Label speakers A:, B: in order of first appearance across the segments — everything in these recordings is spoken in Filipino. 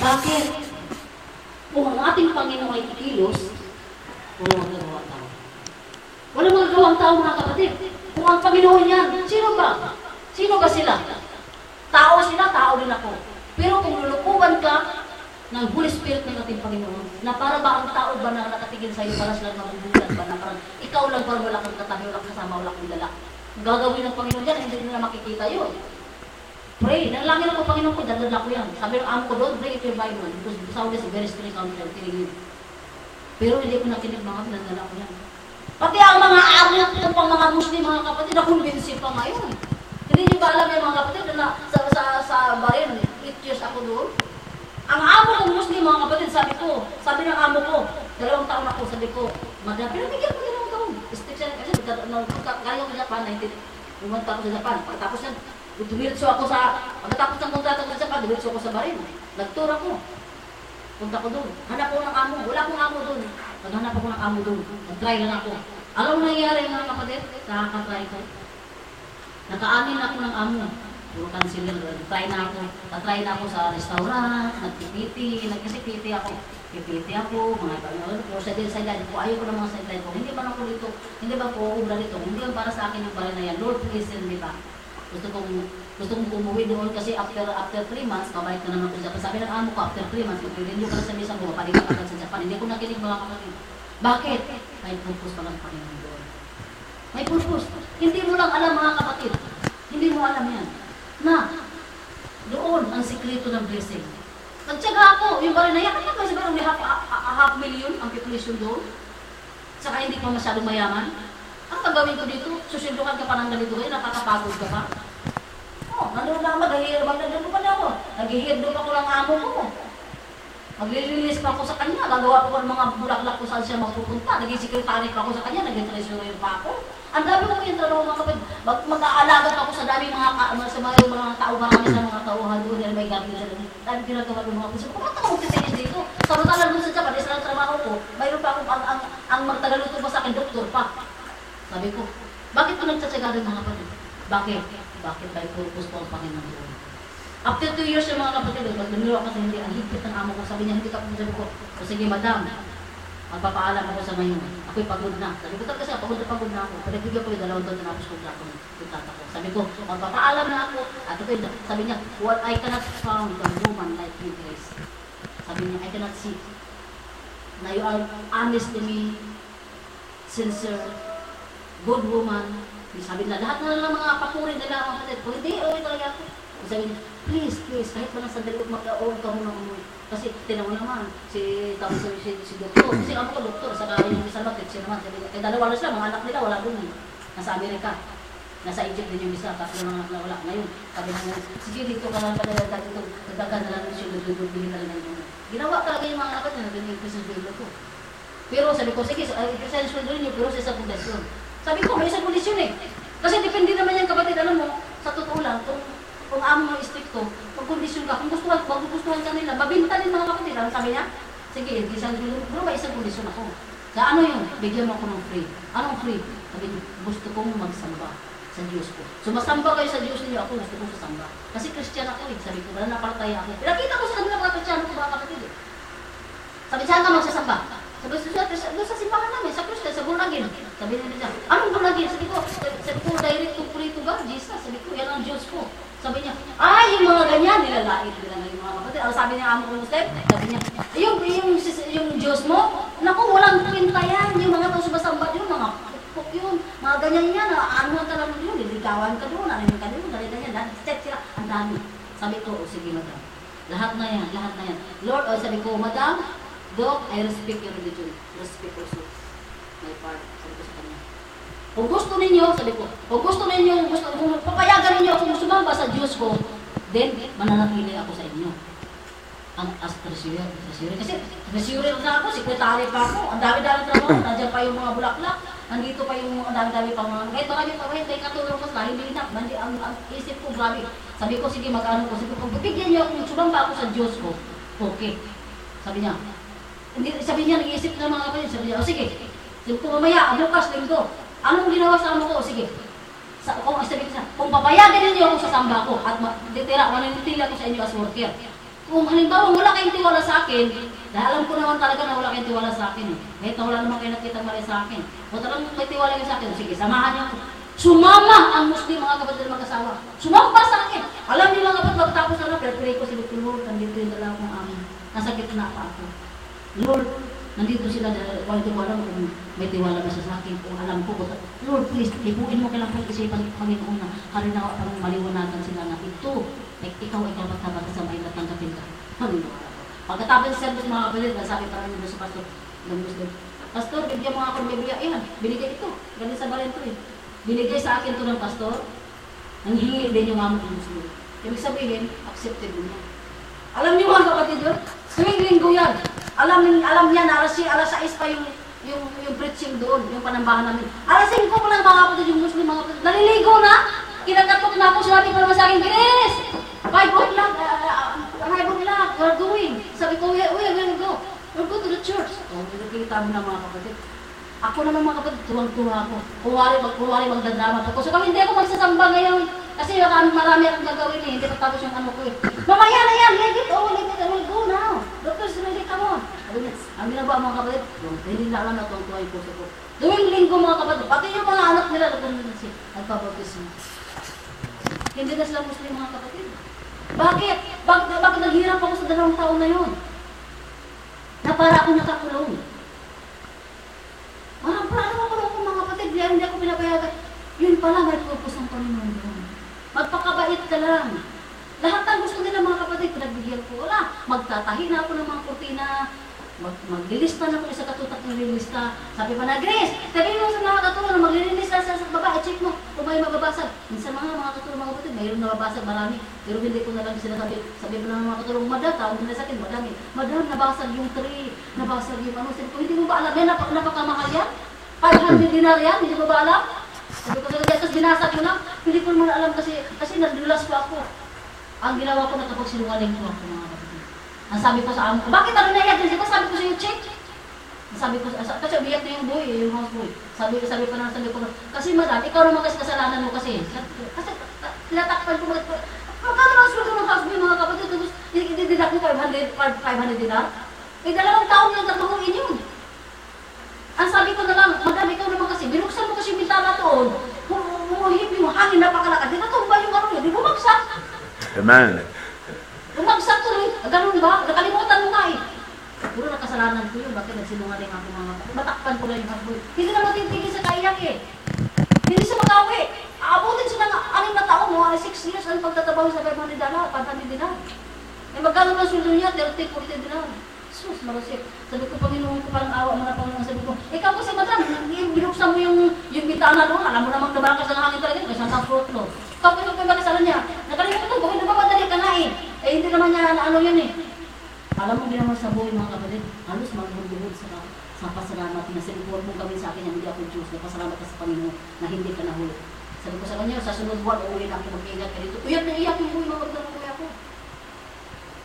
A: Bakit? Kung ang ating Panginoon ay kikilos, walang magagawang tao. Walang magagawang tao, mga kapatid. Kung ang Panginoon yan, sino ba? Sino ba sila? Tao sila, tao din ako. Pero kung lulukuban ka ng Holy Spirit ng ating Panginoon, na para ba ang tao ba na nakatigil sa'yo para sila mabubulan ba, na parang ikaw lang parang wala kang katabi, wala kang kasama, wala kang dala. Gagawin ng Panginoon yan, hindi nila makikita yun. Pray. Nalangin ako, Panginoon ko, dadala ko yan. Sabi ng amo ko doon, pray if you're Bible. Because Saudi is very strict on telling you. Pero hindi ko nakinig mga dadala ko yan. Pati ang mga aryat ng pang mga Muslim, mga kapatid, nakumbinsi pa ngayon. Hindi nyo ba alam yung mga kapatid na sa Bahrain, 8 years ako doon? Ang amo ng Muslim, mga kapatid, sabi ng amo ko, 2 taon ako, sabi ko, Madam, pero bigyan ko 2 taon. Stick siya, kasi kaya ko sa Japan, pumunta ako sa Japan. Pagkatapos yan, dumiretso ako pagkatapos ng kontrata ko sa Japan, dumiretso ako sa Bahrain. Nag-tour ako. Punta ko doon. Hanap ko ng amo. Wala akong amo doon. Naghanap ako ng amo doon. Nag-try lang ako. Alam mo nangyari, mga kapatid? Nakaka-try ko. Naka-amin ako ng amo. Puro concealer. Nag-try na ako. Nag-try na ako sa restaurant. Nag-pipiti. Nag-pipiti ako. Pipiti ako. Mga panood ko. Sa sideline ko. Ayaw ko ng mga sideline ko. Hindi ba ako dito? Hindi ba po ubra dito? Hindi lang para sa akin yung pala na yan. Lord, please, hindi ba? Gusto kong umuwi doon kasi after 3 months, kabalik ka naman ko sa Japan. Sabi ng amo ko, after 3 months, mag-renew ka na sa misa mo, palig ka sa Japan. Hindi ko nakinig, mga kapatid. Bakit? May purpose pa lang Panginoon doon. May purpose. Hindi mo lang alam, mga kapatid. Hindi mo alam yan. Na, doon ang sikreto ng blessing. Nagtsaga ako, yung bari na yan, kasi ba may half million ang population doon? Saka hindi pa masyadong mayaman. Ang gagawin ko dito, susundukan ka pa ng ganito ngayon, nakakapagod ka pa. Nandun lang magdadalo pa na ako. Nag-i-headlock ako ng amo ko. Maglilinis pa ako sa kanya. Gagawa ko ng mga bulaklak kung saan siya magpupunta. Naging secretary pa ako sa kanya. Naging treasurer pa ako. Ang dami ko yung trabaho mga kapatid. Mag-aalaga pa ako sa dami mga tao, marami sa mga tauhan doon. Yan may gabi na doon. Dami pinagawa ng mga puso. Kung ba't ako magtitinis dito? Samantalang doon sa Japan, isa lang trabaho ko. Mayroon pa akong ang magtagaluto pa sa akin, doktor pa. Sabi ko, bakit pa nagtsatsaga rin mga kapatid? Bakit by purpose po ang Panginoon? After 2 years yung mga kapatid, lumiro ako sa hindi, ang higpit ng amo ko, sabi niya, hindi ka po, sabi ko, o sige madam, magpapaalam ako sa ngayon, ako'y pagod na. Sabi ko kasi, pagod na ako, pinagbigyan ko yung 2 taon na tapos kontrata ko, yung tata ko. Sabi ko, magpapaalam na ako, at ako'y, sabi niya, what I cannot found a woman like you, Grace. Sabi niya, I cannot see. Na you are honest to me, sincere, good woman. Sabi na, lahat na lang mga papurin nila mga kapatid. Kung hindi, okay talaga ako. Sabi niya, please, kahit pa lang sandali, mag-aawag ka muna umuwi. Kasi tinawag naman, si doktor. Kasi ako ko doktor, saka yung isa naman, siya naman. Sabi niya, dalawa na sila, mga anak nila, wala doon. Nasa Amerika. Nasa Egypt din yung isa, kasi yung mga anak na wala. Ngayon, sabi niya, sige, dito ka lang pala, dito, nagdagan na lang siya, nagdudubili na lang yun. Ginawa talaga yung mga anak niya, nag-increase yung sweldo ko. Pero sabi ko, sige, increase yung sweldo niyo, pero sa isang kondisyon. Sabi ko, may isang kondisyon eh. Kasi depende naman yan, kapatid, alam mo, sa totoo lang, kung amo mo istrikto, kung kondisyon ka, kung gustuhan ka nila, mabinta din mga kapatid. Ano sabi niya? Sige, pero may isang kondisyon ako. Sa ano yun? Bigyan mo ako ng free. Anong free? Sabi niya, gusto kong magsamba sa Diyos ko. Sumasamba kayo sa Diyos niyo, ako gusto kong sasamba. Kasi Christian ako eh. Sabi ko, wala napalataya ako. Pinakita ko sa kanila mga Christian ko, mga kapatid eh. Sabi, saan ka magsasamba? Sabi sa simbahan namin, sa Christian, sa Born-Again. Sabi niya, anong Born-Again? Sabi ko, direct to pray to God, Jesus. Sabi ko, yan ang Diyos ko. Sabi niya, yung mga ganyan, nilalait nila yung mga kapatid. Sabi niya, amo ko Muslim, sabi niya, yung Diyos mo, naku, walang kwenta yan. Yung mga tao sumasamba yun, mga pukpuk yun, mga ganyan yan, ano ka lang yun, liligawan ka doon, ano ka doon, ganyan, step sila, ang dami. Sabi ko, sige madam, lahat na yan. Lord, sabi ko, madam, Doc, I respect your religion. Respect also my part. Sabi ko sa kanya. Kung gusto ninyo, sabi ko, kung papayagan ninyo akong sumamba sa Diyos ko, then mananatili ako sa inyo. As treasurer. Kasi treasurer na ako, sekretary pa ako. Ang dami-dami trabaho. Nandiyan pa yung mga bulaklak. Nandito pa yung ang dami-dami pa mga. Kahit marami pa, may katulong ko sa hindi na. Ang isip ko, grabe. Sabi ko, sige, mag-ano ko. Sabi ko, kung bibigyan niyo akong sumamba ako sa Diyos ko, okay. Sabi niya, nag-iisip na mga kapatid. Sabi niya, sige. Sabi ko, mamaya, bukas, linggo. Anong ginawa sa amo ko? Sige. Kung papayagan ninyo ako sa samba ko at mananatili ako sa inyo as worker. Kung halimbawa wala kayong tiwala sa akin, dahil alam ko naman talaga na wala kayong tiwala sa akin eh. Kahit na wala naman kayo nakita mali sa akin. Kung talagang may tiwala kayo sa akin, sige, samahan niyo ako. Sumama ang Muslim mga kapatid na mag-asawa. Sumama sa akin. Alam niyo mga kapatid, magtapos na lang, pero ko sila, Lord, nandito yung dalawa kong amin. Nasa gitna pa ako. Lord, nandito sila dahil wala tiwala mo kung may tiwala ba siya sa akin, kung alam ko. Lord, please, ibuin mo kailang pag-isipan ng Panginoon na karinawa parang maliwanagan sila na ito. Ikaw ay kapat-kapat sa may natanggapin ka. Pagkatapos sa service mga kapatid, sabi parang nito sa pastor ng Muslim, Pastor, bigyan mo ako ng Biblia. Ayan, binigay ito. Galing sa Barento eh. Binigay sa akin ito ng pastor. Nanghingi din yung amo ng Muslim. Ibig sabihin, accepted mo niya. Alam niyo mga kapatid yun? Tuwing linggo yan. Alam niya na alas 6 pa yung preaching doon, yung panambahan namin. Alas 5 pa lang mga kapatid yung Muslim, mga kapatid. Naliligo na. Kinagatok na ako, sinabi ko naman sa akin, Grace! 5 o'clock, 5 o'clock, we're going. Sabi ko, we're going to go. We'll go to the church. Nakikita mo na mga kapatid. Ako naman mga kapatid, tuwang-tuwa ako. Kuwari magdadrama ako. So kung hindi ako magsasamba ngayon, kasi marami akong gagawin eh, hindi patapos yung ano ko eh. Mamaya na yan, leave it, we'll go now. Doctors, really, come on. Ang ginagawa mga kapatid, hindi na alam na tuwang-tuwa yung puso ko. Tuwing linggo mga kapatid, pati yung mga anak nila, nagpapabautismo. Hindi na sila Muslim mga kapatid. Bakit? Bakit naghirap ako sa 2 taon na yun? Na para ako nakakulong. Para makulong ko mga kapatid, hindi ako pinapayagan. Yun pala, may purpose ang Panginoon doon. Magpakabait ka lang. Lahat ng gusto nila mga kapatid, pinagbigyan ko. Wala, magtatahi na ako ng mga kurtina, maglilista na ako sa katutak ng lilista. Sabi pa na, Grace, sabihin mo sa mga katulong na maglilista sa baba, check mo kung may mababasag. Minsan mga katulong mga kapatid, mayroon nababasag marami. Pero hindi ko na lang sinasabi. Sabi pa ng mga katulong, Madam, tawag nila sa akin, madami. Madam, nabasag yung tree, nabasag yung ano. Sabi ko, hindi mo ba alam yan? Napakamahal yan? 500 dinar yan? Hindi mo ba alam? Sabi ko, tapos binasag ko na. Hindi ko naman alam kasi nadulas pa ako. Ang ginawa ko, nakapagsinungaling ko ako mga kapatid. Ang sabi ko sa amo ko, bakit ano naiyak? Di ba sabi ko sa iyo, check? Sabi ko, kasi umiyak na yung boy, yung houseboy. Sabi ko na, kasi madam, ikaw naman kasi kasalanan mo kasi. Kasi tinatakpan ko, magkano lang sweldo ng houseboy mga kapatid, tapos dididak mo 500 dinar? Eh, 2 taon yung tatanguin yun. Ang sabi ko na lang, madam, ikaw naman kasi, binuksan mo kasi yung bintana doon, humuhip yung hangin, napakalakad, di natumba yung ano yun, di bumagsak.
B: Amen.
A: Bumagsak tuloy, ganun ba? Nakalimutan mo nga eh. Puro nakasalanan ko yun, bakit nagsinungaling ako mga matakpan ko lang yung husband. Hindi naman titigil sa kaiyak eh. Hindi siya mag-awi. Aabutin siya ng 6 na taon, mga 6 years ang pagtatabaho sa 500 dinar, 500 dinar. Eh magkano na sweldo niya? 30, 40 dinar. Sus, marasip. Sabi ko, Panginoon ko, parang awa mo na Panginoon. Sabi ko, ikaw kasi madam, binuksan mo yung bintana doon, alam mo namang nabakas ng hangin talaga, kasi ang fruit no. Tapos yung pagkakasalan niya, nakalimutan ko, hindi ba madali ka na eh. Eh hindi naman niya na ano yun eh. Alam mo ginawa sa buhay mga kapatid, halos magbubulod sa pasalamat na sinipon mo gawin sa akin na hindi ako Diyos, na pasalamat ka sa Panginoon na hindi ka nahuli. Sabi ko sa kanya, sa sunod buwan, uuwi na ako mag-iingat ka dito. Uyak na iyak yung buhay mga kapatid ng kuya ko.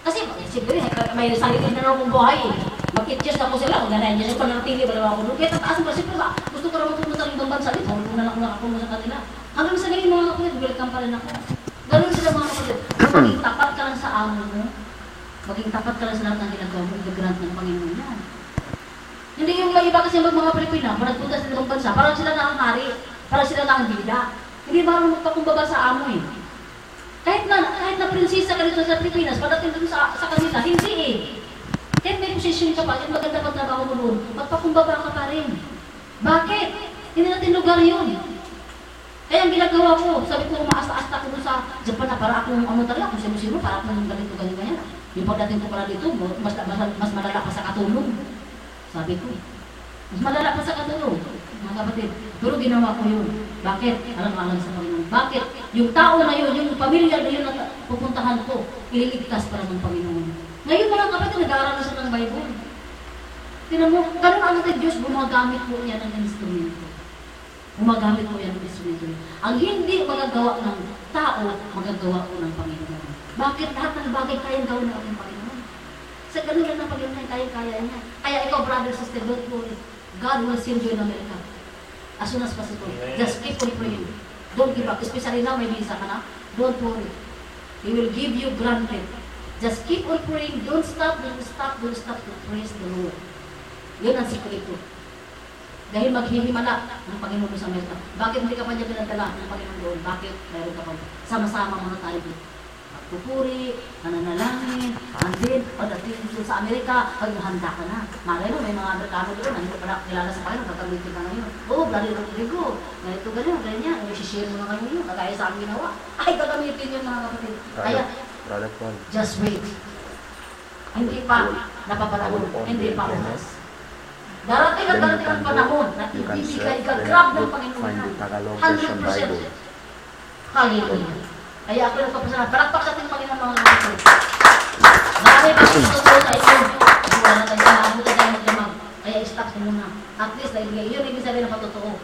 A: Kasi siguro may sarili na lang kong buhay eh. Mag-itches ako sila, kung ganahin niya sila, nanatili ba naman ako doon. Kaya tataas mo kasi pa, gusto ko naman pumunta rin ibang bansa rin, huwag ko na lang nakakulo sa kanila. Hanggang sa ngayon mga kapatid, welcome pa rin ako. Ganun sila mga kapatid. Maging tapat ka lang sa amo mo. Maging tapat ka lang sa lahat ng ginagawa mo, i-grant ng Panginoon yan. Hindi yung iba kasi mga Pilipina, kung nagpunta sa ibang bansa, parang sila nakakari, parang sila nakakabida. Hindi ba magpakumbaba sa amo eh. Kahit na prinsesa ka dito sa Pilipinas, padating dito sa kanila, hindi eh. Kahit may posisyon ka pa, yung maganda pang trabaho mo doon, magpakumbaba ka pa rin. Bakit? Hindi natin lugar yun. Kaya ang ginagawa ko, sabi ko, umaasta-asta ko doon sa Japan na para akong ano talaga, kung sino-sino, para akong ganito-ganyan. Yung pagdating ko pala dito, mas malala pa sa katulong. Sabi ko, mas malala pa sa katulong, mga kapatid. Pero ginawa ko yun. Bakit? Alang-alang sa Panginoon. Bakit? Yung tao na yun, yung pamilya na yun na pupuntahan ko, ililigtas para ng Panginoon. Ngayon mga kapatid, nag-aaral na siya ng Bible. Tinan mo, ganun ang ating Diyos, gumagamit po niya ng instrumento. Gumagamit po yan ng instrumento. Ang hindi magagawa ng tao, magagawa po ng Panginoon. Bakit lahat ng bagay kayang gawin ng ating Panginoon? Sa ganun lang ng Panginoon, kaya niya. Kaya ikaw, brother, sister, don't worry. God will send you in America. As soon as possible. Just keep on praying. Don't give up. Especially now, may visa ka na. Don't worry. He will give you granted. Just keep on praying. Don't stop to praise the Lord. Yun ang sikreto. Dahil maghihimala ng Panginoon sa Amerika. Bakit hindi ka pa niya pinagdala ng Panginoon doon? Bakit? Meron ka pa. Sama-sama muna tayo dito. Magpupuri, nananalangin, and then, pagdating dito sa Amerika, handa ka na. Malay mo, may mga Amerikano doon, hindi pa na kilala sa Panginoon, gagamitin ka ngayon. Oo, Brother Rodrigo, ganito, ganyan, i-share mo na kayo yun, kagaya sa amin ginawa. Ay, gagamitin yun mga kapatid. Kaya, just wait. Hindi pa napapanahon, hindi pa oras. Darating ang panahon na ibibigay ka-grab ng Panginoon na 100%. Hallelujah. Kaya ako nagpapasalamat. Palakpak sa ating Panginoon mga kapatid. Marami pa tututuro sa inyo. Wala na tayo magdamag. Kaya stop mo muna. At least, yun ibig sabihin ng patutoo.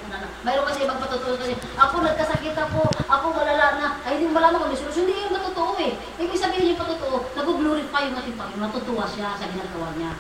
A: Mayroon kasi ibang patutoo kasi, ako nagkasakit ako, ako malala na, ay hindi malaman kung may solusyon. Hindi yung patutoo eh. Ibig sabihin yung patutoo, nag-glorify yung ating Panginoon. Natutuwa siya sa ginagawa niya.